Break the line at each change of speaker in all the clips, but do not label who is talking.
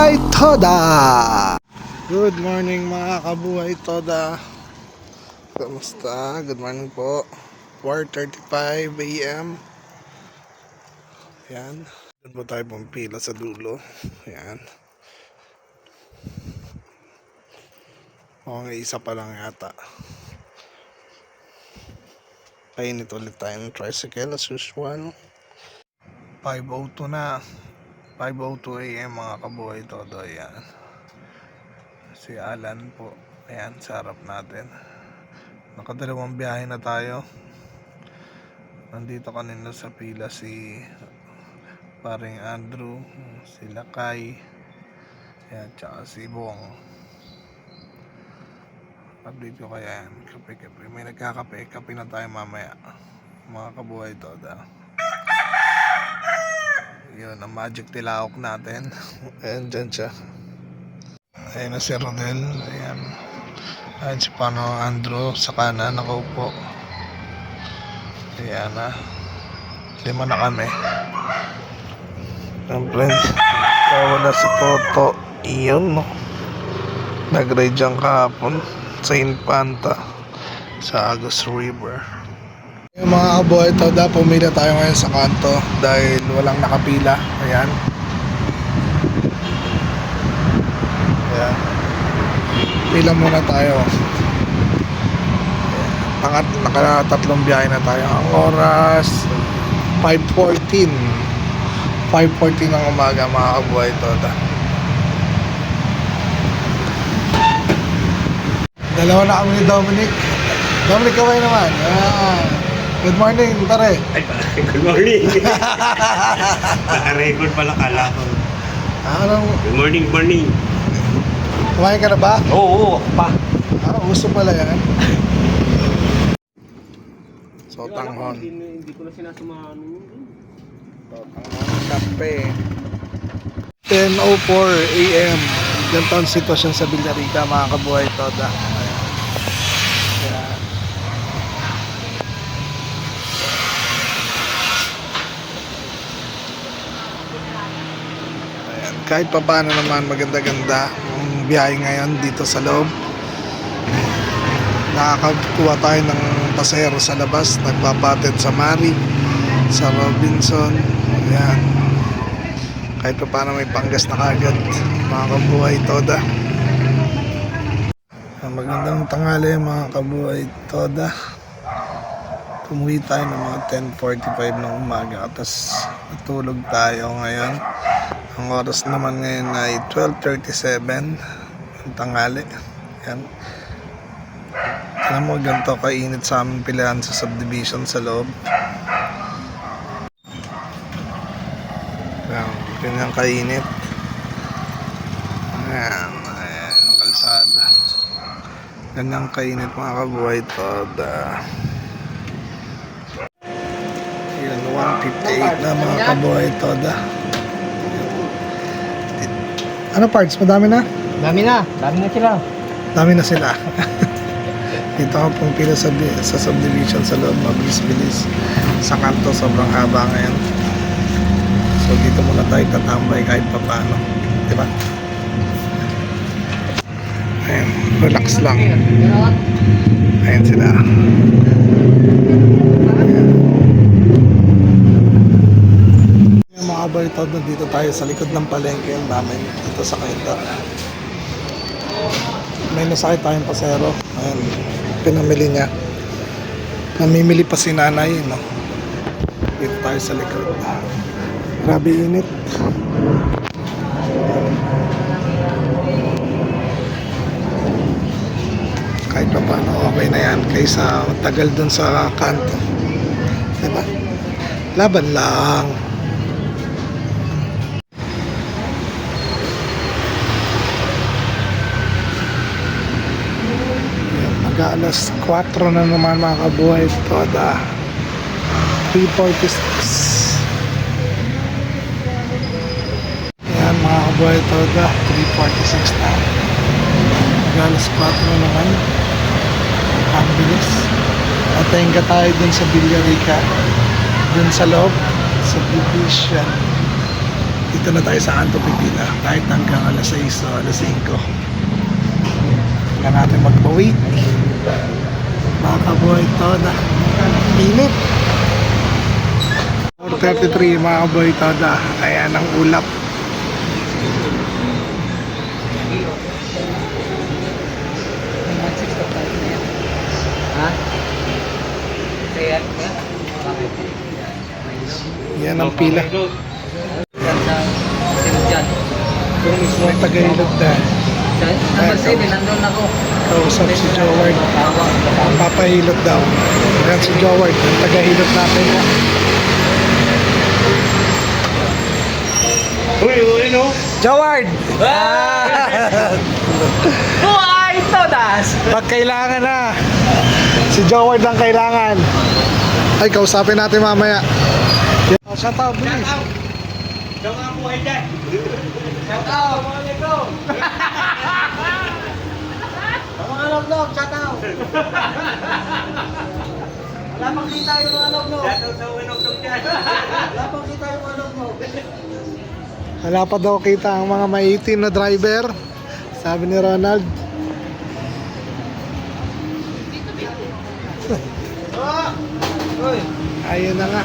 Kabuhay Toda! Good morning mga Kabuhay Toda. Kamusta? Good morning po. 4:35 AM. Ayan. Doon po tayo pumpila sa dulo. Ayan. Okay, isa pa lang yata. Painit ulit tayo ng tricycle as usual. 5:02 na. 5:02 AM mga Kabuhay Todo. Ayan. Si Alan po. Ayan, sa harap natin. Nakadalawang biyahe na tayo. Nandito kanina sa pila si paring Andrew, si Lakay, ayan, tsaka si Bong. Update ko kaya yan. Kape-kape. May nagkakape. Kape na tayo mamaya. Mga Kabuhay Todo. Yun, ang magic tilaok natin. Ayan, dyan siya. Ayan na si Rodel. Ayan. Ayan si Pano Andrew sa kanan. Nakaupo. Ayan na. 5 na kami. Siyempre, wala si Toto. Iyon, no? Nag-ride dyan kahapon sa Infanta sa Agus River. Yung mga Kabuhay Toda, pumila tayo ngayon sa kanto dahil walang nakapila. Ayan. Ayan. Pila muna tayo. Nakatatlong biyahe na tayo. Ang oras 5:14 ng umaga mga Kabuhay Toda. Dalawa na kami ni Dominic. Dominic, kaway naman. Good morning, pare.
Ay, good morning. Naka-record pala kala ko. Good morning, morning.
Kumain ka na ba?
Oo, pa.
Uso pala yan. So, tanghon.
Hindi ko na sinasamahan.
So, tanghon, kape. 10:04 AM. Ganito ang sitwasyon sa Villarica, mga Kabuhay Toda. Ayan. Ayan. Kahit pa paano naman maganda-ganda ang biyahe ngayon dito sa loob. Nakakakuha tayo ng pasahero sa labas, nagpapatid sa Mari, sa Robinson. Ayan. Kahit pa paano may panggas na kagad, mga Kabuhay Toda. Magandang tanghali mga Kabuhay Toda. Umuwi tayo ng mga 10:45 ng umaga, tapos natulog tayo ngayon. Ang oras naman ngayon ay 12:37 ng tanghali. Yan. Alam mo, ganito kainit sa aming pilihan sa subdivision sa loob. Yan, ganyan kainit. Ayan, ayan, ang kalsada. Ganyan kainit mga Kabuhay Toda. Yan, 1:58 na mga Kabuhay Toda. Ano parts? Madami na?
Dami na sila.
Dami na sila. Dito ako pong pila sa subdivision sa loob, mabilis-bilis. Sa kanto, sobrang haba ngayon. So dito muna tayo tatambay kahit pa paano. Diba? Ayan, relax lang. Ayan sila. Ayan. Yung mga Kabuhay Toda, dito tayo sa likod ng palengke yung namin dito sa Kainta. May nasakit tayong pasero. Ayan, pinamili niya. Namimili pa si nanay, no? Dito tayo sa likod. Grabe init. Kahit pa paano, okay na yan kaysa tagal dun sa kanto. Diba? Laban lang. Alas 4 na naman mga Kabuhay Toda. 3:46. Ayan mga Kabuhay Toda, 3:46 na. Alas 4 na naman. Ang bilis. Atenga tayo dun sa Villarica, dun sa loob, sa division. Dito na tayo sa Kanto Pipila. Kahit hanggang alas 6 o alas 5. Kaya natin magpawait. Mga kabuhay toda. Init. 4:33 mga kabuhay toda. Ayan ang ulap.
Ha? Kaya
Yan ang pila.
sa Sinudyan.
May tagailog na.
Number 7, nandun ako.
Kausap si Joward. Papahilot daw. Yan si Joward. Ang tagahilot natin.
Uy, no?
Joward!
Buhay todas!
Pag kailangan na. Si Joward ang kailangan. Ay, kausapin natin mamaya. Shout out, bilis.
Diyan nga po ay dyan.
Shout out! Mga log-log, shout out! Wala pang kita yung mga log-log.
Dito sa winok-nok dyan.
Wala pang kita yung mga log-log.
Wala pa daw kita ang mga maitim na driver. Sabi ni Ronald.
Uy!
Ayun na nga.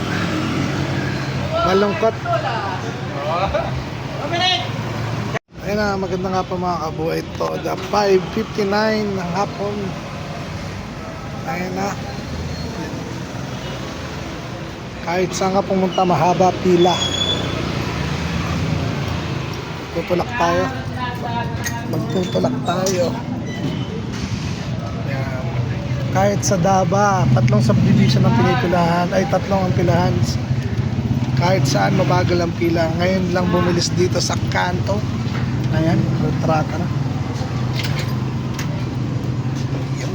Malungkot. Ayun na, maganda nga pa mga kabuhay ito. The 5:59 ng hapon. Ayun na. Kahit saan ka pumunta, mahaba pila. Tutulak tayo. Magtutulak tayo. Yan. Kahit sa Daba, 3 subdivision ang pinipilahan, ay 3 ang pilahan. Kahit saan mabagal ang pila. Ngayon lang bumilis dito sa Kanto. Ayan, retrata na. Yun.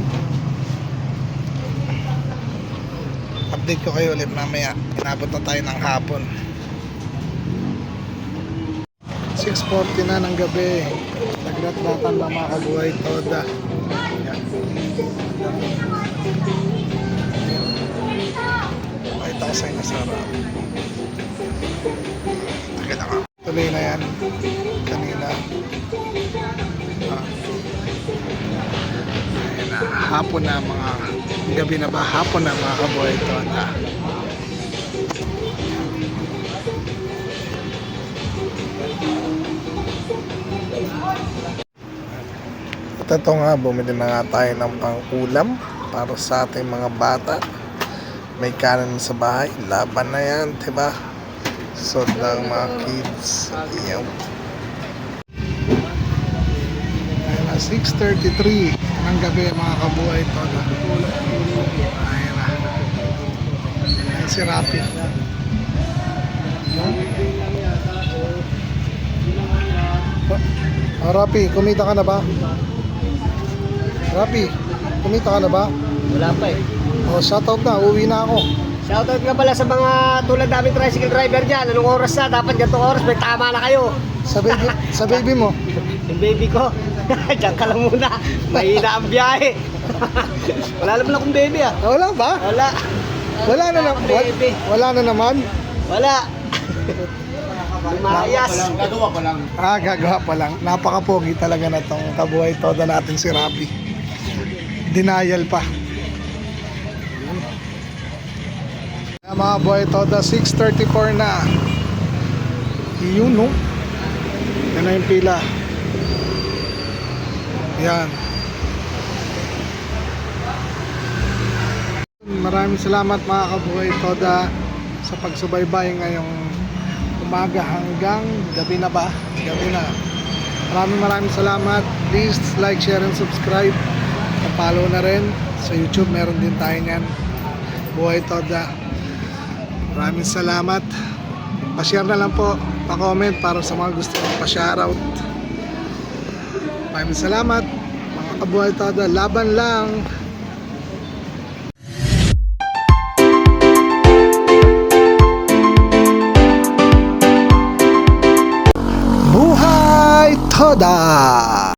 Update ko kayo ulit mamaya. Inabot na tayo ng hapon. 6:40 na ng gabi. Nagratratan na mga kabuhay toda. Ayan. Pakita ko sa inyo sa harap. Tuloy na yan kanina. Ayun na, hapon na mga gabi na ba? Hapon na mga kabuhay toda. At ito nga, bumili na nga tayo ng pang-ulam para sa ating mga bata. May kanin sa bahay, laban na yan, diba? So lang mga kids. Ayan. Ayan na, 6:33 ng gabi mga kabuhay ito na. Ayan na. Ayan si Rapi. Oh, Rapi, kumita ka na ba? Rapi, kumita ka na ba?
Wala pa eh.
Oh, shoutout na, uwi na ako.
Shoutout nga pala sa mga tulad namin tricycle driver dyan. Anong oras na? Dapat ganitong oras. May tama na kayo.
Sa baby mo.
Yung baby ko. Diyan ka lang muna. Mahina ang biyahe. Wala naman akong baby ah.
Wala ba?
Wala.
Wala na naman.
Baby.
Wala na naman.
Wala. Lumayas.
Gagawa pa lang. Napaka-pogi talaga na tong kabuhay toda natin si Rapi. Denial pa. Mga boy toda, 6:34 na. Yun no. Yan na yung pila. Yan. Maraming salamat mga kabuhay toda sa pagsubaybay ngayong umaga hanggang gabi na ba? Gabi na. Maraming salamat. Please like, share, and subscribe. Follow na rin. Sa YouTube meron din tayo niyan. Buhay Toda. Maraming salamat. Pa-share na lang po. Pa-comment para sa mga gusto ng pa-shoutout. Maraming salamat. Mga kabuhay Toda. Laban lang. Buhay Toda!